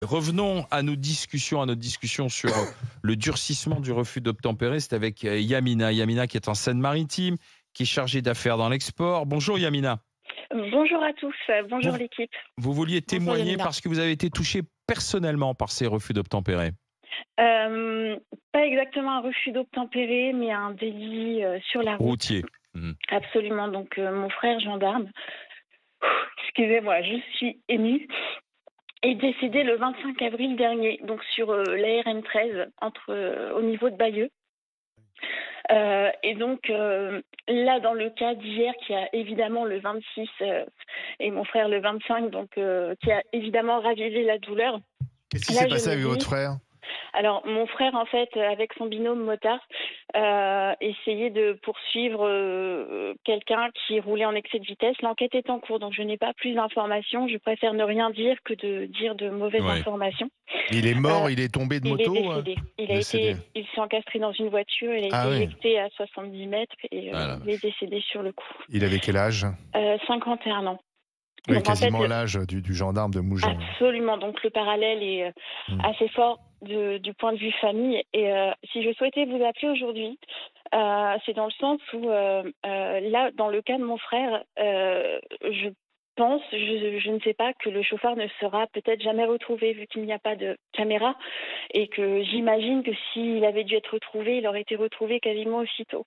Revenons à nos discussions, sur le durcissement du refus d'obtempérer. C'est avec Yamina. Yamina qui est en Seine-Maritime, qui est chargée d'affaires dans l'export. Bonjour Yamina. Bonjour à tous, Vous, bonjour l'équipe. vous vouliez Bonjour témoigner Yamina. parce que vous avez été touchée personnellement par ces refus d'obtempérer. Pas exactement un refus d'obtempérer, mais un délit sur la route. Routier. Mhm. Absolument. Donc mon frère gendarme, excusez-moi, je suis émue, est décédé le 25 avril dernier, donc sur la RN 13, au niveau de Bayeux. Et donc là, dans le cas d'hier, qui a évidemment le 26 et mon frère le 25, donc qui a évidemment ravivé la douleur. Qu'est-ce qui Là, s'est je passé me avec dis, votre frère? alors mon frère, en fait, avec son binôme motard, essayait de poursuivre quelqu'un qui roulait en excès de vitesse. L'enquête est en cours, donc je n'ai pas plus d'informations. Je préfère ne rien dire que de dire de mauvaises Ouais. informations. Il est Euh, mort, il est tombé de il est moto? décédé. Décédé. Il s'est encastré dans une voiture, il a Ah été oui. éjecté à 70 mètres et Ah la il est vache. décédé sur le coup. Il avait quel âge? 51 ans. Oui, Donc en fait, quasiment l'âge du gendarme de Mougins. absolument. Donc le parallèle est Hmm. assez fort du point de vue famille. Et si je souhaitais vous appeler aujourd'hui, c'est dans le sens où là, dans le cas de mon frère, je ne sais pas, que le chauffeur ne sera peut-être jamais retrouvé vu qu'il n'y a pas de caméra et que j'imagine que s'il avait dû être retrouvé, il aurait été retrouvé quasiment aussitôt.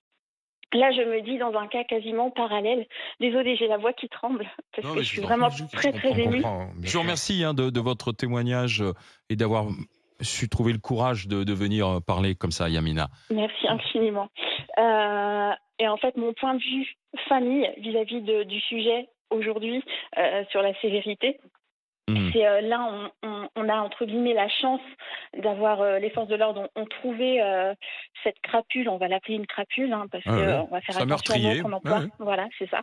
Là, je me dis dans un cas quasiment parallèle. Désolée, j'ai la voix qui tremble parce Non, que mais je je suis vous en prie, vraiment je très comprends. On émue. comprend, bien Je vous sûr. remercie de votre témoignage et d'avoir su trouver le courage de venir parler comme ça, Yamina. Merci infiniment. Et en fait, mon point de vue famille vis-à-vis du sujet aujourd'hui sur la sévérité, Mhm. c'est là on a entre guillemets la chance d'avoir les forces de l'ordre ont trouvé cette crapule, on va l'appeler une crapule parce Ah ouais. qu'on va faire C'est un attention aux mots meurtrier. qu'on Ouais, emploie. ouais. Voilà, c'est ça.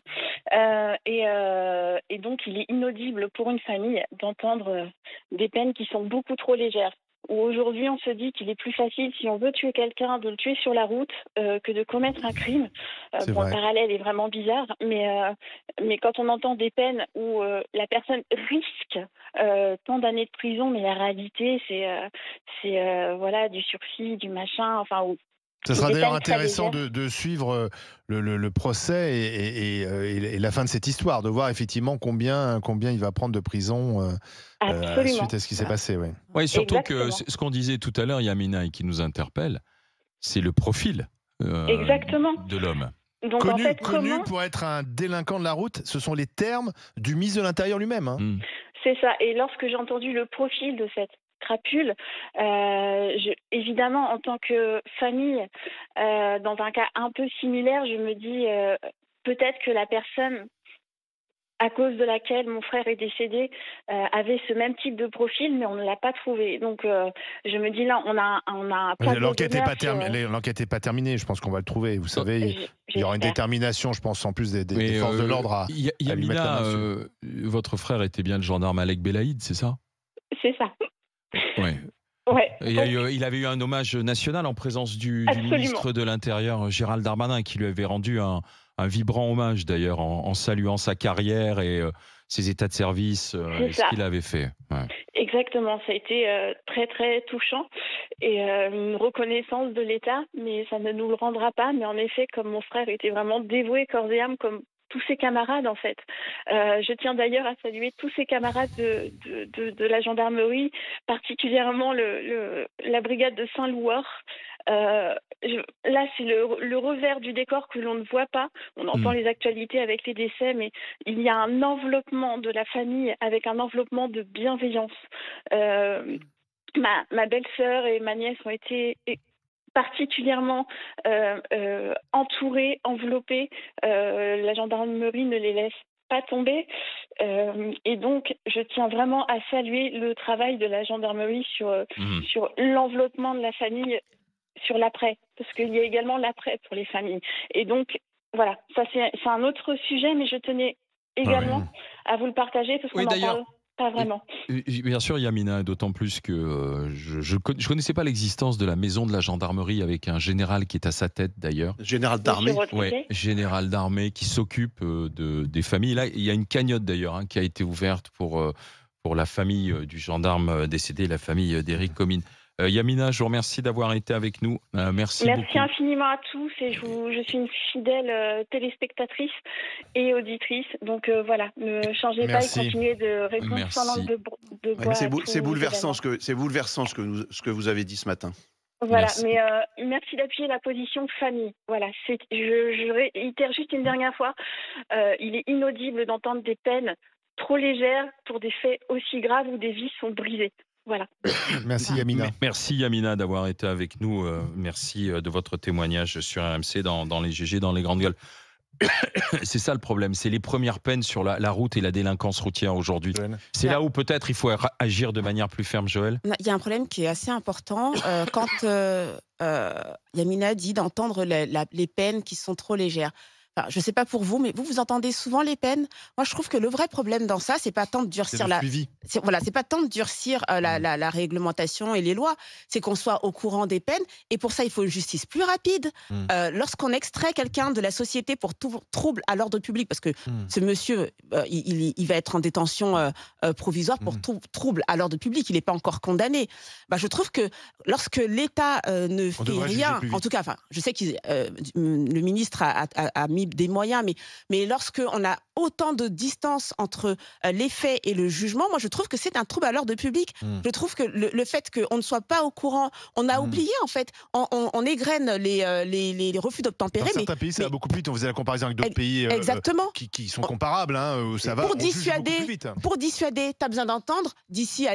Et donc il est inaudible pour une famille d'entendre des peines qui sont beaucoup trop légères. Où aujourd'hui on se dit qu'il est plus facile, si on veut tuer quelqu'un, de le tuer sur la route que de commettre un crime. C'est Bon, le vrai. parallèle est vraiment bizarre, mais quand on entend des peines où la personne risque tant d'années de prison, mais la réalité c'est voilà, du sursis, du machin, enfin, Ça ou sera des d'ailleurs peines très intéressant légères. de suivre le procès et la fin de cette histoire, de voir effectivement combien il va prendre de prison suite Absolument, à ce qui s'est passé. Oui. Ouais, surtout que exactement, ce qu'on disait tout à l'heure, Yamina, et qui nous interpelle, c'est le profil exactement. de l'homme. Donc en fait, Connu comment? pour être un délinquant de la route, ce sont les termes du ministre de l'Intérieur lui-même. Hein. Mm. C'est ça. Et lorsque j'ai entendu le profil de cette crapule, évidemment, en tant que famille, dans un cas un peu similaire, je me dis peut-être que la personne à cause de laquelle mon frère est décédé avait ce même type de profil, mais on ne l'a pas trouvé. Donc je me dis là, on a un tableau L'enquête n'est d'honneur pas, sur. l'enquête est pas terminée, je pense qu'on va le trouver. Vous Non, savez, il y aura une J'espère. détermination, je pense, en plus des mais forces de l'ordre à lui mettre la main Yamina, dessus. votre frère était bien le gendarme Alec Belaïd, c'est ça? C'est ça. Ouais. Ouais. Donc Il avait eu un hommage national en présence du absolument. ministre de l'Intérieur, Gérald Darmanin, qui lui avait rendu un vibrant hommage d'ailleurs en saluant sa carrière et ses états de service C'est et ce ça. qu'il avait fait. Ouais. Exactement, ça a été très très touchant et une reconnaissance de l'État, mais ça ne nous le rendra pas. Mais en effet, comme mon frère était vraiment dévoué corps et âme, comme tous ses camarades en fait. Je tiens d'ailleurs à saluer tous ses camarades de la gendarmerie, particulièrement la brigade de Saint-Loueur. Là, c'est le revers du décor que l'on ne voit pas. On entend Mm. les actualités avec les décès, mais il y a un enveloppement de la famille avec un enveloppement de bienveillance. Euh, ma belle-sœur et ma nièce ont été particulièrement entourées, enveloppées. La gendarmerie ne les laisse pas tomber. Et donc, je tiens vraiment à saluer le travail de la gendarmerie Mm. sur l'enveloppement de la famille, sur l'après, parce qu'il y a également l'après pour les familles. Et donc, voilà, ça c'est un autre sujet, mais je tenais Ouais, ouais. également à vous le partager parce qu'on Oui, n'en d'ailleurs, parle pas et- vraiment. bien sûr, Yamina, d'autant plus que je connaissais pas l'existence de la maison de la gendarmerie avec un général qui est à sa tête d'ailleurs. Général Monsieur d'armée. Ouais, Rodriguez. général d'armée qui s'occupe des familles. Là, il y a une cagnotte d'ailleurs qui a été ouverte pour la famille du gendarme décédé, la famille d'Éric Comines. Yamina, je vous remercie d'avoir été avec nous. Merci beaucoup. Infiniment à tous et je suis une fidèle téléspectatrice et auditrice. Donc voilà, ne changez pas et continuez de répondre sans langue de bois. C'est bouleversant ce que vous avez dit ce matin. Voilà, mais merci d'appuyer la position famille. Voilà, je réitère juste une dernière fois, il est inaudible d'entendre des peines trop légères pour des faits aussi graves où des vies sont brisées. Voilà. Merci Yamina. Merci Yamina d'avoir été avec nous. Merci de votre témoignage sur RMC dans les GG, dans les grandes gueules. C'est ça le problème, c'est les premières peines sur la route et la délinquance routière aujourd'hui. C'est là où peut-être il faut agir de manière plus ferme, Joël. Il y a un problème qui est assez important quand Yamina dit d'entendre les peines qui sont trop légères. Enfin, je ne sais pas pour vous, mais vous entendez souvent les peines. Moi, je trouve que le vrai problème dans ça, c'est pas tant de durcir c'est pas tant de durcir la réglementation et les lois, c'est qu'on soit au courant des peines. Et pour ça, il faut une justice plus rapide. Lorsqu'on extrait quelqu'un de la société pour trouble à l'ordre public, parce que ce monsieur, il va être en détention provisoire pour trouble à l'ordre public, il n'est pas encore condamné. Je trouve que lorsque l'État ne fait rien, en tout cas, je sais que le ministre a mis des moyens, mais lorsqu'on a autant de distance entre les faits et le jugement, moi je trouve que c'est un trouble à l'ordre public. Je trouve que le fait qu'on ne soit pas au courant, on a oublié en fait, on égrène les refus d'obtempérer. Dans certains pays, ça va beaucoup plus vite. On faisait la comparaison avec d'autres pays qui sont comparables, où ça va. Pour dissuader, tu as besoin d'entendre d'ici,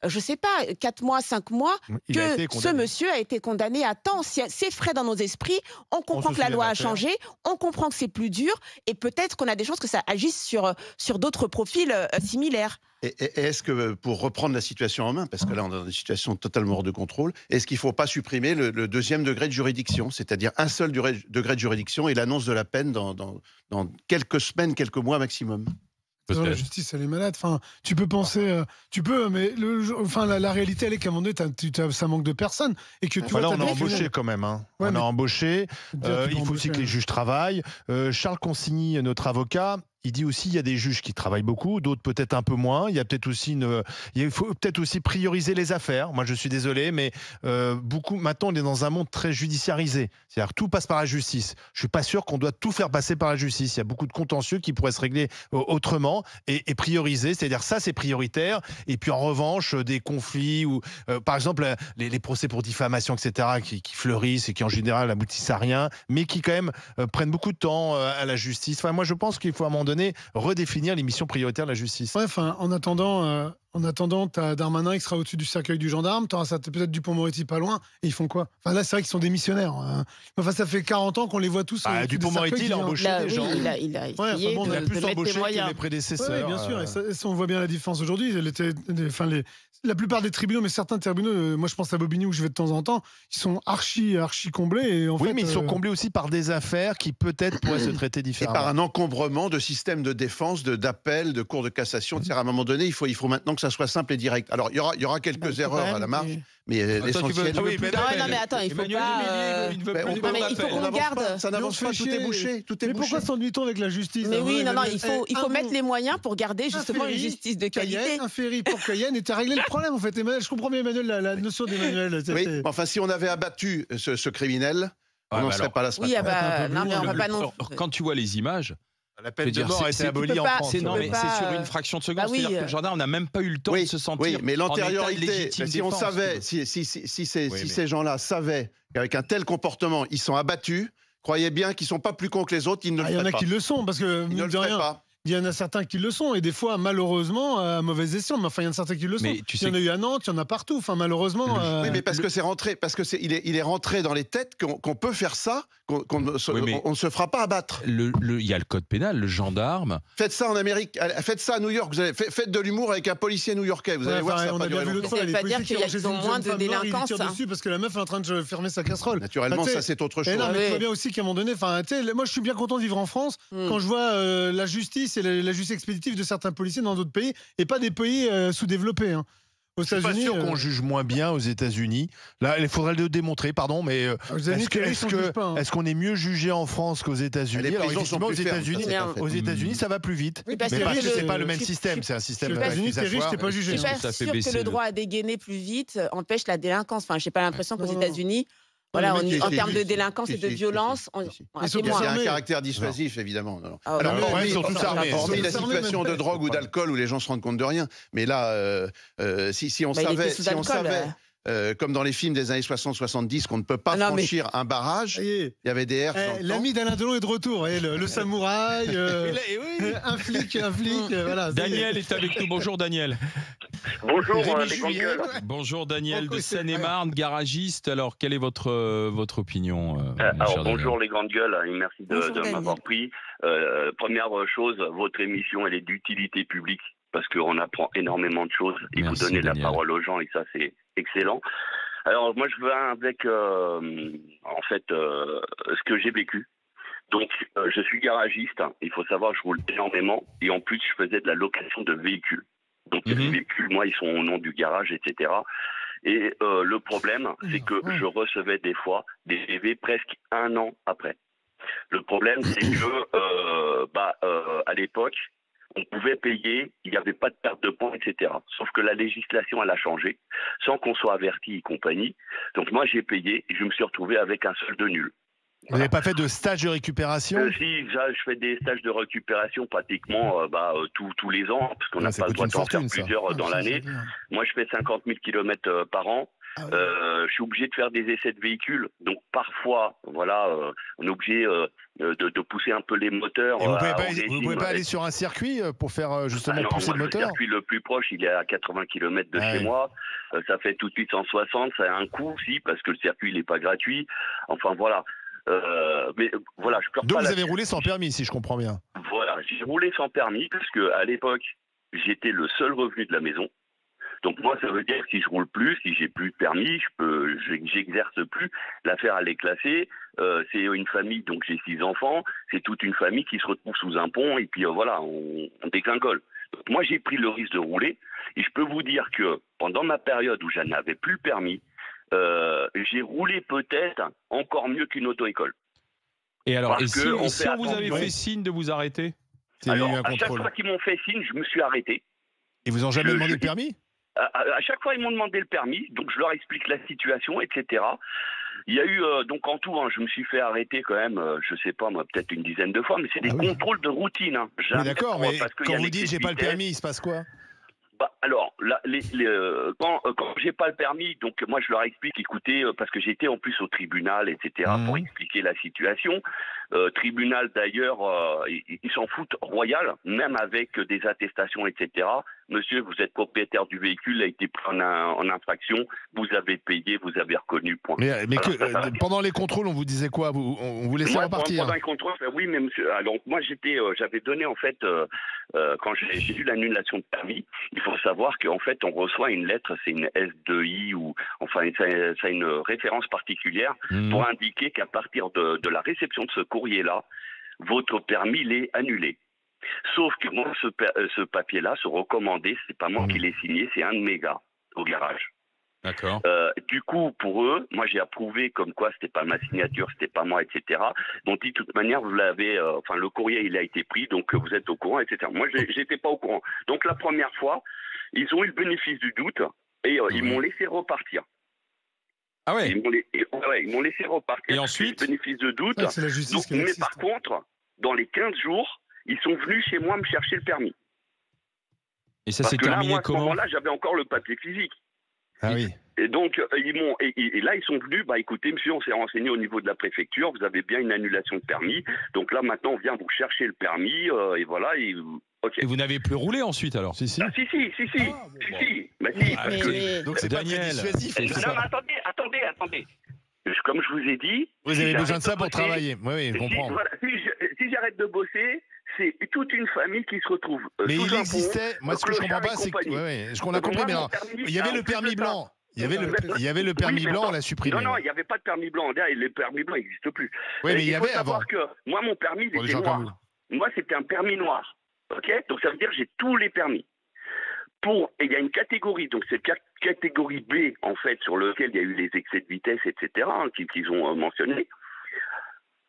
je sais pas, 4 mois, 5 mois, que ce monsieur a été condamné à temps. C'est frais dans nos esprits, on comprend que la loi a changé, on comprend que c'est plus dur, et peut-être qu'on a des chances que ça agisse sur d'autres profils similaires. Et est-ce que, pour reprendre la situation en main, parce que là on est dans une situation totalement hors de contrôle, est-ce qu'il ne faut pas supprimer le deuxième degré de juridiction, c'est-à-dire un seul degré de juridiction et l'annonce de la peine dans quelques semaines, quelques mois maximum? La justice, elle est malade. Enfin, tu peux penser, mais la réalité, elle est qu'à un moment donné, ça manque de personnes. Et que là, on a embauché quand même. On a embauché. Il faut aussi que les juges travaillent. Charles Consigny, notre avocat, il dit aussi qu'il y a des juges qui travaillent beaucoup, d'autres peut-être un peu moins. Il faut peut-être aussi prioriser les affaires. Moi, je suis désolé, mais maintenant, on est dans un monde très judiciarisé. C'est-à-dire que tout passe par la justice. Je suis pas sûr qu'on doit tout faire passer par la justice. Il y a beaucoup de contentieux qui pourraient se régler autrement et prioriser. C'est-à-dire ça, c'est prioritaire. Et puis en revanche, des conflits ou, par exemple, les procès pour diffamation, etc., qui fleurissent et qui en général n'aboutissent à rien, mais qui quand même prennent beaucoup de temps à la justice. Enfin, moi, je pense qu'il faut à un moment donné redéfinir les missions prioritaires de la justice. Ouais, en attendant, tu as Darmanin qui sera au-dessus du cercueil du gendarme, tu auras peut-être Dupond-Moretti pas loin, et ils font quoi? Là, c'est vrai qu'ils sont démissionnaires. Ça fait 40 ans qu'on les voit tous. Dupond-Moretti, il a embauché des gens. Il a essayé il a plus embauché que les prédécesseurs. Oui, bien sûr. Et ça, on voit bien la différence aujourd'hui. La plupart des tribunaux, mais certains tribunaux, moi je pense à Bobigny où je vais de temps en temps, ils sont archi comblés. Mais ils sont comblés aussi par des affaires qui peut-être pourraient se traiter différemment. Et par un encombrement de systèmes de défense, d'appel, de cours de cassation. À un moment donné, il faut maintenant que ça soit simple et direct. Alors, il y aura quelques erreurs à la marge, mais l'essentiel... Non, mais attends, il faut pas... il faut qu'on garde... Ça n'avance pas, tout est bouché. Mais pourquoi s'ennuie-t-on avec la justice? Mais oui, il faut mettre les moyens pour garder justement une justice de qualité. Un ferry pour Cayenne et tu as réglé le problème, en fait. Emmanuel, je comprends bien, Emmanuel, la notion d'Emmanuel. Oui, enfin, si on avait abattu ce criminel, on n'en serait pas là ce matin. Non, mais on va pas non... Quand tu vois les images... La peine de mort a été abolie en France. C'est sur une fraction de seconde. C'est-à-dire que le gendarme n'a même pas eu le temps de se sentir. Oui, mais l'antériorité, si on défense, savait, si ces gens-là savaient qu'avec un tel comportement, ils sont abattus, croyez bien qu'ils ne sont pas plus cons que les autres, ils ne le feraient pas. Il y en a qui le sont, parce que, ils ne le feraient pas. Il y en a certains qui le sont, et des fois, malheureusement, à mauvaise escient. Mais enfin, il y en a certains qui le sont. Il y en a eu à Nantes, il y en a partout. Enfin, malheureusement. Oui, mais parce que c'est rentré, il est rentré dans les têtes qu'on peut faire ça, qu'on ne se fera pas abattre. Il y a le code pénal, le gendarme. Faites ça en Amérique, faites ça à New York. Faites de l'humour avec un policier new-yorkais. Vous allez voir, ça on va a bien vu l'autre fois. Ça veut pas dire qu'ils ont moins de délinquance. Ils tirent dessus parce que la meuf est en train de fermer sa casserole. Naturellement, ça c'est autre chose. Non, mais tu vois bien aussi qu'à un moment donné, moi, je suis bien content de vivre en France quand je vois la justice et la justice expéditive de certains policiers dans d'autres pays et pas des pays sous-développés. aux Je suis pas États-Unis. sûr qu'on juge moins bien aux États-Unis. Là, il faudrait le démontrer, pardon, mais est-ce qu'on est mieux jugé en France qu'aux États-Unis? Les Alors prisons sont effectivement, aux États-Unis, ça va plus vite. Oui, Mais parce que c'est pas le même système, c'est un système accusatoire. t'es pas jugé. Je suis pas sûre que le droit à dégainer plus vite empêche la délinquance. Enfin, j'ai pas l'impression qu'aux États-Unis, voilà, en termes de délinquance et de violence, on Ils sont Il y a moins. un caractère dissuasif, évidemment. Alors, ils sont tous armés. Hormis la situation de drogue ou d'alcool où les gens se rendent compte de rien. Mais là, si on savait, comme dans les films des années 60-70, qu'on ne peut pas franchir un barrage, il y avait des airs. L'ami d'Alain Delon est de retour. Le samouraï, un flic, voilà. Daniel est avec nous. Bonjour Daniel. Bonjour les grandes gueules. Bonjour Daniel de Seine-et-Marne, garagiste. Alors, quelle est votre opinion Alors, bonjour les grandes gueules et merci de m'avoir pris. Première chose, votre émission, elle est d'utilité publique parce qu'on apprend énormément de choses et vous donnez la parole aux gens et ça, c'est excellent. Alors, moi, je veux avec, ce que j'ai vécu. Donc, je suis garagiste. Il faut savoir, je roule énormément et en plus, je faisais de la location de véhicules. Donc, les véhicules, moi, ils sont au nom du garage, etc. Et le problème, c'est que je recevais des fois des PV presque 1 an après. Le problème, c'est que, à l'époque, on pouvait payer, il n'y avait pas de perte de points, etc. Sauf que la législation, elle a changé, sans qu'on soit averti et compagnie. Donc, moi, j'ai payé et je me suis retrouvé avec un solde nul. Vous n'avez pas fait de stage de récupération? Si, je fais des stages de récupération pratiquement tous les ans, parce qu'on n'a pas le droit d'en faire plusieurs dans l'année. Moi, je fais 50 000 km par an. Je suis obligé de faire des essais de véhicules. Donc, parfois, voilà, on est obligé de pousser un peu les moteurs. Et vous pouvez pas aller sur un circuit pour faire justement pousser le moteur? Le circuit le plus proche, il est à 80 km de chez moi. Ça fait tout de suite 160. Ça a un coût aussi, parce que le circuit, il n'est pas gratuit. Enfin, voilà. Mais voilà, je pleure pas. Donc vous avez roulé sans permis, si je comprends bien. Voilà, j'ai roulé sans permis parce que à l'époque, j'étais le seul revenu de la maison. Donc moi, ça veut dire que si je roule plus, si j'ai plus de permis, j'exerce plus. L'affaire, elle est classée. C'est une famille, donc j'ai 6 enfants. C'est toute une famille qui se retrouve sous un pont et puis voilà, on dégringole. Donc moi, j'ai pris le risque de rouler et je peux vous dire que pendant ma période où je n'avais plus le permis, j'ai roulé peut-être encore mieux qu'une auto-école. Et alors, si on vous avait fait signe de vous arrêter? Alors, à chaque fois qu'ils m'ont fait signe, je me suis arrêté. Ils vous ont jamais demandé le permis? À chaque fois, ils m'ont demandé le permis, donc je leur explique la situation, etc. Il y a eu, donc en tout, je me suis fait arrêter quand même, je sais pas moi, peut-être une dizaine de fois, mais c'est des contrôles de routine. Oui, d'accord, mais quand vous dites j'ai pas le permis, il se passe quoi? Alors, quand j'ai pas le permis, donc moi je leur explique, écoutez, parce que j'étais en plus au tribunal, etc., pour expliquer la situation. Tribunal d'ailleurs, ils s'en foutent royal, même avec des attestations, etc. Monsieur, vous êtes propriétaire du véhicule, a été pris en infraction, vous avez payé, vous avez reconnu, point. Mais pendant les contrôles, on vous disait quoi? On vous laissait repartir? Pendant les contrôles, oui, mais monsieur, donc moi j'avais donné en fait, quand j'ai eu l'annulation de permis, il faut savoir qu'en fait on reçoit une lettre, c'est une S2I ou enfin ça a une référence particulière pour indiquer qu'à partir de la réception de ce courrier-là, votre permis il est annulé. Sauf que moi, ce papier-là, ce recommandé, c'est pas moi qui l'ai signé, c'est un de mes gars au garage. D'accord. Du coup, pour eux, moi j'ai approuvé comme quoi c'était pas ma signature, c'était pas moi, etc. Donc de toute manière, vous l'avez, le courrier il a été pris, donc vous êtes au courant, etc. Moi, j'étais pas au courant. Donc la première fois, ils ont eu le bénéfice du doute et ils m'ont laissé repartir. Ah ouais. Ils m'ont laissé repartir. Et ensuite, le bénéfice de doute. C'est la justice qui mais par contre, dans les 15 jours, ils sont venus chez moi me chercher le permis. Et ça s'est terminé comment? À ce moment-là, j'avais encore le papier physique. Ah oui. Et donc, là, ils sont venus, écoutez, monsieur, on s'est renseigné au niveau de la préfecture, vous avez bien une annulation de permis. Donc là, maintenant, on vient vous chercher le permis, et voilà. Okay. Et vous n'avez plus roulé ensuite, alors? Si. Donc c'est Daniel. Non, mais attendez. Comme je vous ai dit... Vous avez besoin de ça pour travailler. Oui, je comprends. Si j'arrête de bosser, c'est toute une famille qui se retrouve. Mais il existait... Moi, ce que je comprends pas, c'est que... ce qu'on a compris, mais alors, il y avait le permis blanc. Il y avait le permis blanc, on l'a supprimé. Non, il n'y avait pas de permis blanc. Les permis blancs n'existent plus. Oui, mais il y avait avant. Que moi, mon permis, il était noir. Moi, c'était un permis noir. Ok, donc ça veut dire que j'ai tous les permis. Et il y a une catégorie, donc c'est catégorie B, en fait, sur lequel il y a eu les excès de vitesse, etc., qu'ils ont mentionné.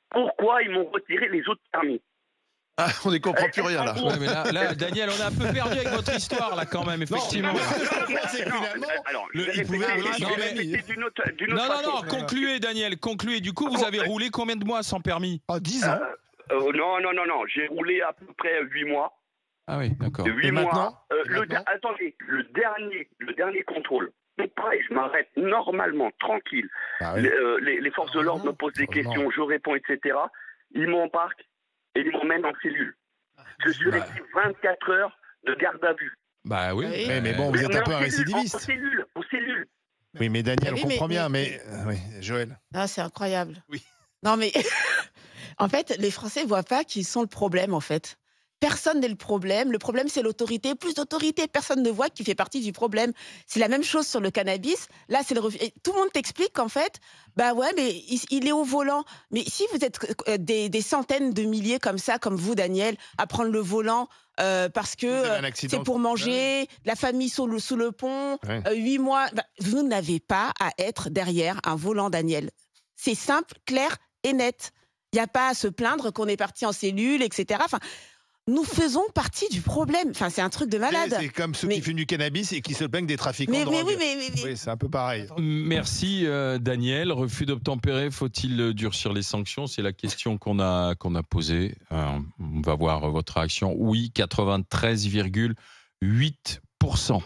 Pourquoi ils m'ont retiré les autres permis? Ah, on n'y comprend plus rien là. Ouais, mais là, Daniel, on est un peu perdu avec votre histoire là quand même, effectivement. Non, concluez Daniel, concluez. Du coup, vous avez roulé combien de mois sans permis? 10 ans. Non, j'ai roulé à peu près 8 mois. Ah oui, d'accord. 8 mois. Attendez, le dernier contrôle. Donc pareil, je m'arrête normalement, tranquille. Ah oui. Les forces de l'ordre me posent des questions, je réponds, etc. Ils m'embarquent et ils m'emmènent en cellule. Je suis resté 24 heures de garde à vue. Bah oui. Mais bon, vous êtes un peu un récidiviste. En cellule. Oui, mais Daniel, on comprend bien, mais oui, Joël. Ah, c'est incroyable. Oui. Non, mais en fait, les Français ne voient pas qu'ils sont le problème, en fait. Personne n'est le problème. Le problème, c'est l'autorité. Plus d'autorité, personne ne voit qui fait partie du problème. C'est la même chose sur le cannabis. Là, c'est tout le monde t'explique qu'en fait, bah ouais, mais il est au volant. Mais si vous êtes des centaines de milliers comme ça, comme vous, Daniel, à prendre le volant parce que c'est pour manger, la famille sous le pont, 8 mois, bah, vous n'avez pas à être derrière un volant, Daniel. C'est simple, clair et net. Il n'y a pas à se plaindre qu'on est parti en cellule, etc. Enfin, nous faisons partie du problème. Enfin, c'est un truc de malade. C'est comme ceux qui fument du cannabis et qui se plaignent des trafiquants de drogue. Oui, c'est un peu pareil. Merci Daniel. Refus d'obtempérer, faut-il durcir les sanctions? C'est la question qu'on a posée. On va voir votre réaction. Oui, 93,8%.